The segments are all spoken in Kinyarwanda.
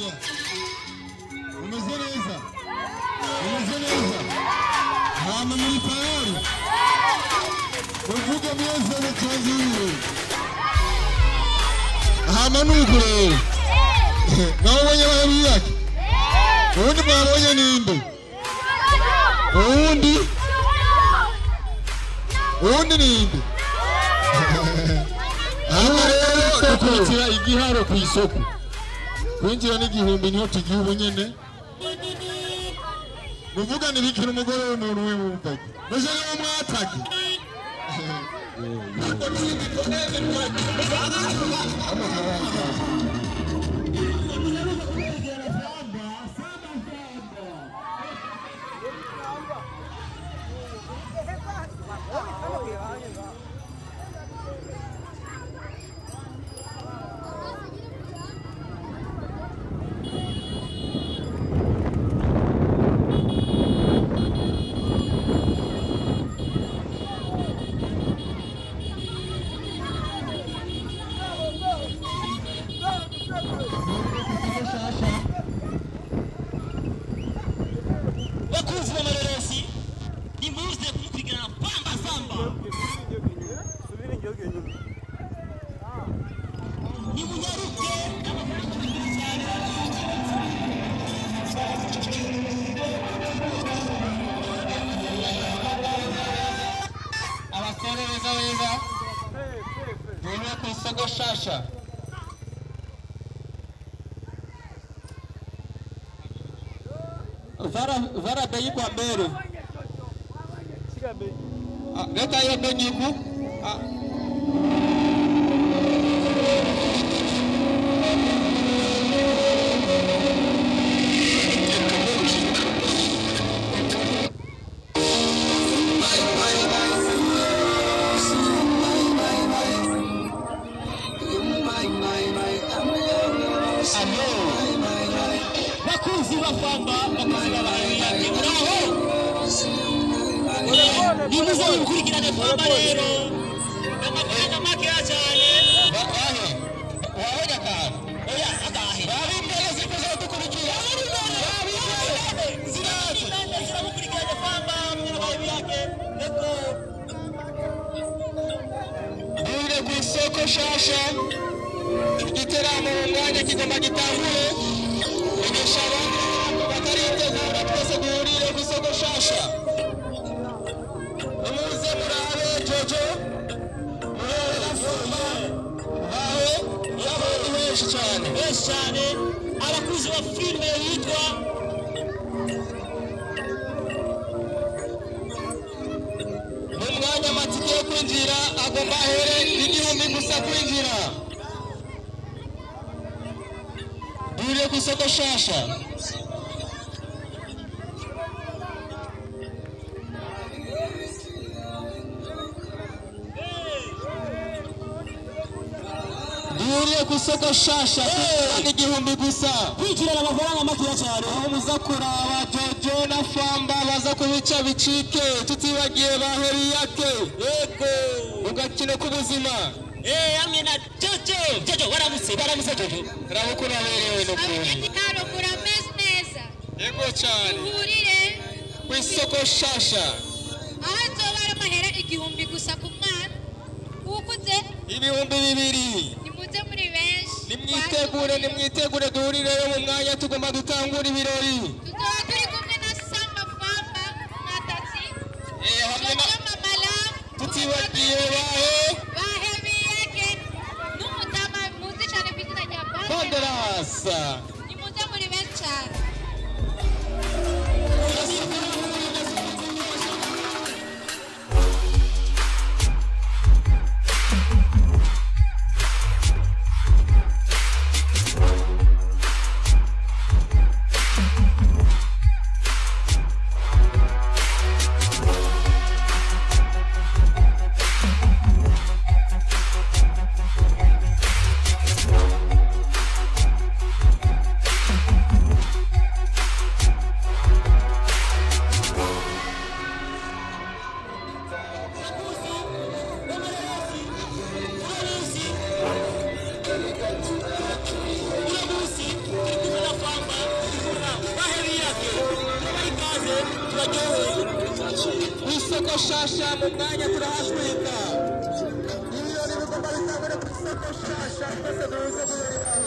Oya. Umeze neza. Umeze neza. Hama muri tayari. Uvuga neza n'icyaziwe. Hama nuko rero. Nabonye baheruye yake. Ubundi mwabonye ninde? Ubundi ninde? Hano rero dukurikira igiharo ku isoko. Kwinjira n'igihumbi niho tugiye ubunyene. Muvuga nibikira umugore w'umuntu w'umupaki. Nje ni umwataki. Shasha. Vara bei kwa mbele. Leta hiyo bei huku. Nimuze mukurikirane famba rero amafaranga make cyane Wahoja ka oya agahe bari mbere zifuza dukurikira zira mukurikirane famba mwabaye yake leko Ure ku isoko shasha igiteramo umwanya kigomba gitangure ugesha abantu bataritegura twese duhurire ku isoko shasha Umuze murabe Jojo benshi cyane abakuzi ba filime yitwa mu mwanya amatike yo kwinjira agomba ahere n'igihumbi gusa kwinjira duhurire ku isoko shasha Duhuriye ku isoko shasha n'igihumbi gusa kwinjira amafaranga make cyane aho muza kuraba Jojo na Famba baza kubica bicike tutibagiye baheri yake yego ugakino k'ubuzima hamwe na Jojo waramutse Jojo urabukura berewe no kuri Haruguru ameze neza. yego cyane Duhurire ku isoko shasha aho nzoba ari amahera igihumbi gusa ku mwana. Ukuze ibihumbi bibiri nimuze muri benshi. nimwitegure duhurireyo mu mwanya tugomba dutangura ibirori Tuzoba turi kumwe na Samba Famba na Tati. hamwe na Jojo Mamala. tutibagiye Bahe biyeke. N'umutama muzi cyane ku izina rya Banderasa nimuze muri benshi cyane. shasha mu mwanya turahatwika ibirori bigomba bitangire ku isoko shasha twese duhuze kuberaho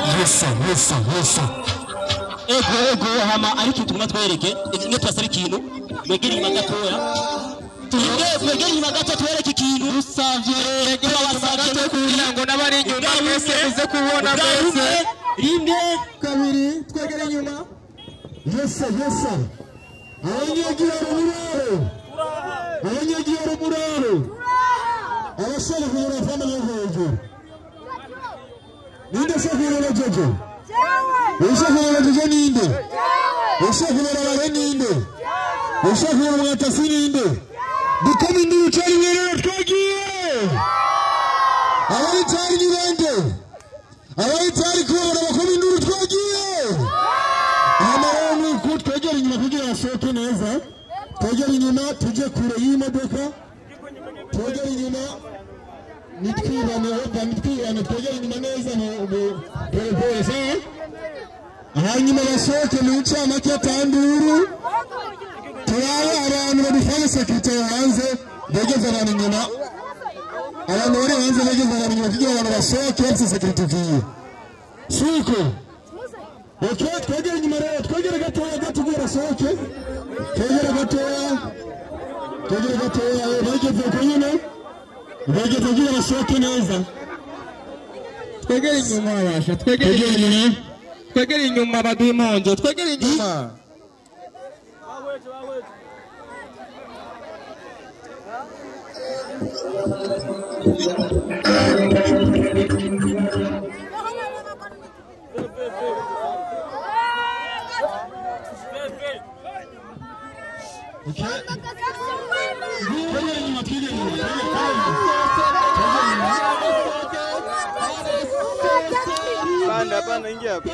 Yes. Ego hama ariko tuguma twereke ikintu twasaba ikintu mwegera inyuma gatoya mwegera inyuma gato twereke ikintu usavye mwegera abasavye kugira ngo nabari inyuma mwese muze kubona mwese rimwe kabiri twegera inyuma Yes. Abanyagiye rumuraro abasore hura fama y'ingogo ninde se hura jojo Ushahura jojo ninde Ushahura bare ninde Ushahura mwatasi ninde Dukami nducari mwere twagiye Abayitari ni bande Abayitari kubona bakumi nduru twagiye Amarongo kutwegera inyuma kugira asoke neza twegera inyuma tuje kure y'imodoka twegera inyuma nitwibane twegera inyuma neza mu polisi hanyuma basohoke mu ncamake atanduru turabe abantu badufanye sekirite hanze begeze abantu inyuma abantu bari hanze begeze abantu inyuma kugira abantu basohoke bafite sekirite ugiye suko twegera inyuma rero twegera gatoya gatugura sohoke twegera gatoya bageze ku nyine bageze kugira basohoke neza twegera inyuma abasha twegera inyuma baduha imponjo twegera inyuma Pana ingia hapa.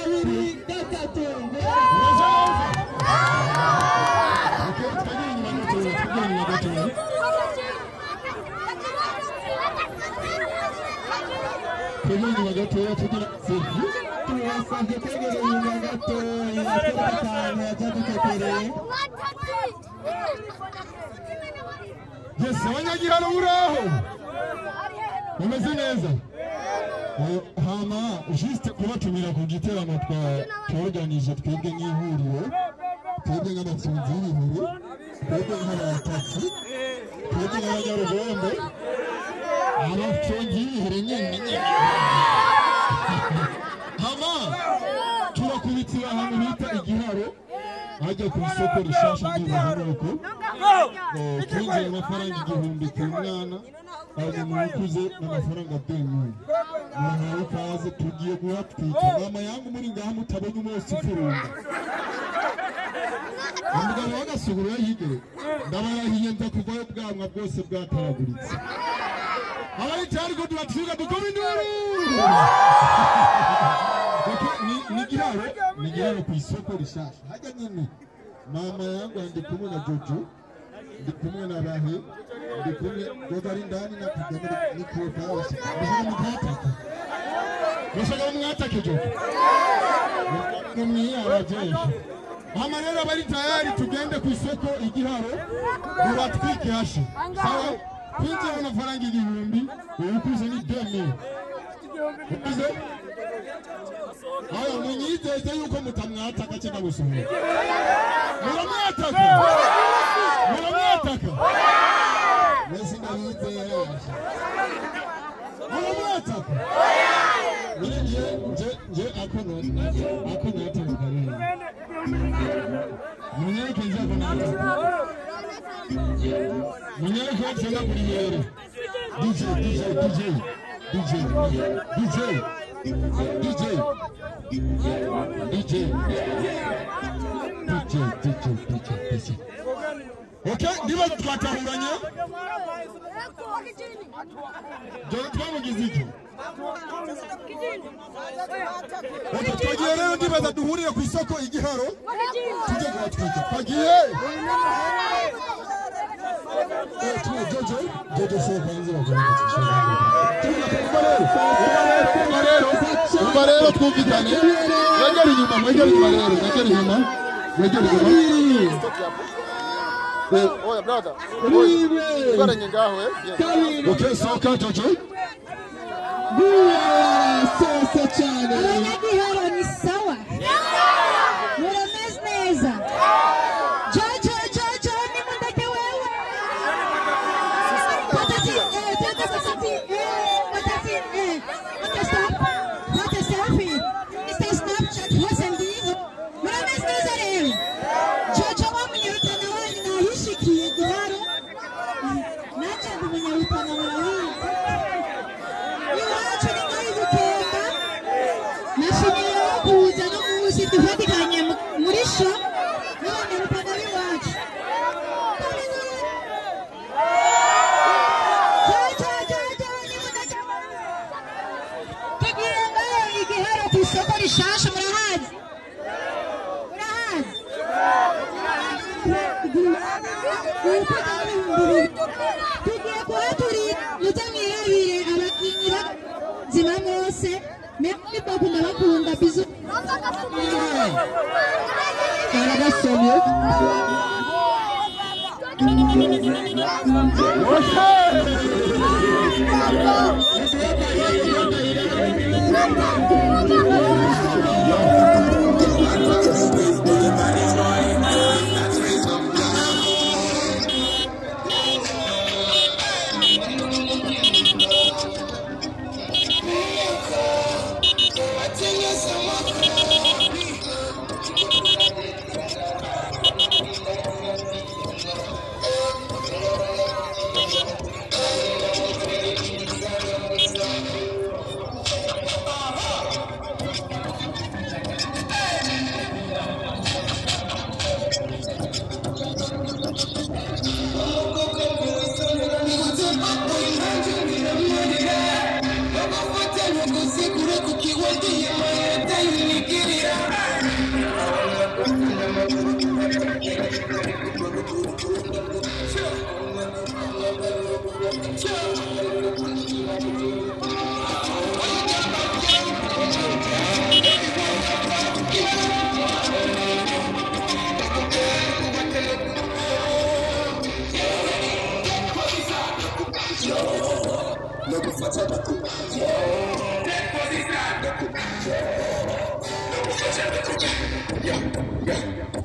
Yes, abanyagira n'uraho. Umeze neza. Hama juste kubatumira ku giteramo twaorganije twebwe nk'ihuriro, twebwe nk'abatsinzi b'ihuriro, twebwe nk'abatasi, twebwe nk'abanyarugombe, abatongi b'ihuriro nyine. Hama turakubitira ahantu bita igiharo ajya ku isoko rishasha ry'ubuhanuko twinjiye amafaranga 1000 ku mwana hanyuma ukuze n'amafaranga 2000 murahawe ikaze tugiye guhatwika mama yangu muri ngaha mutabonye umunsi ufurunda umugabo w'agasuguru yayigere ndabarahiye nza kuvayo bwamwa bwose bwataraguritse abayitari ko tubatwiga dukoma induru Nigiraro ku isoko rishasha hajya nyine mama yangu ndi kumwe na Jojo ndi kumwe na Rahe ndi kumwe Jojo ari ndani na kigamo nikota bashaka mwatake Jojo kumwe arajeje mama rero bari tayari tugende ku isoko igiharo mubatwike hashe sawa kwinjira amafaranga 1000 ukuze ni 2000 ukuze Aya munyiteze yuko mutamwataka cyangwa gusumira. Muramwataka. Mwese ndabizera. Muramwataka. Je akono ataka. Munyeke nje akono. Munyere ko tena kuri yero. DJ. Okay, ndiba twatahuranye. Joro twamugiziki. Okay, twagiye rero ndibaza duhurire ku isoko igiharo. Tujye kwatwika. Twagiye. Jojo soka nzira kwa rero twumvikane. Mwegera inyuma Oya brother. Twaranye ngaho Okay, soka Jojo. Sasa cyane. Abanyagiharo ni sawa. Murameze neza. Jojo ni mundeke wewe. Patati What a selfie. Mr. Snapchat wasn't it? Murameze neza rero. Jojo wamenyekana wani nahishikiye giharo. Naje mumenyekana wani. Tufatikanye muri sho n'abanyarwanda b'iwacu tugiye ngaho igiharo ku isoko rishasha murahazi tugiye kuhaturira muze mwirabire abakinyi b'ubuzima bwose mwebwe bakunda bizu Karabasomye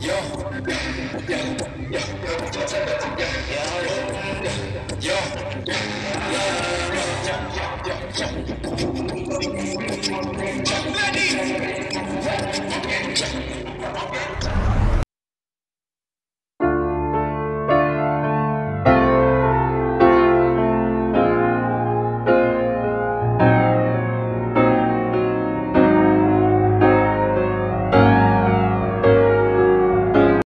Yo.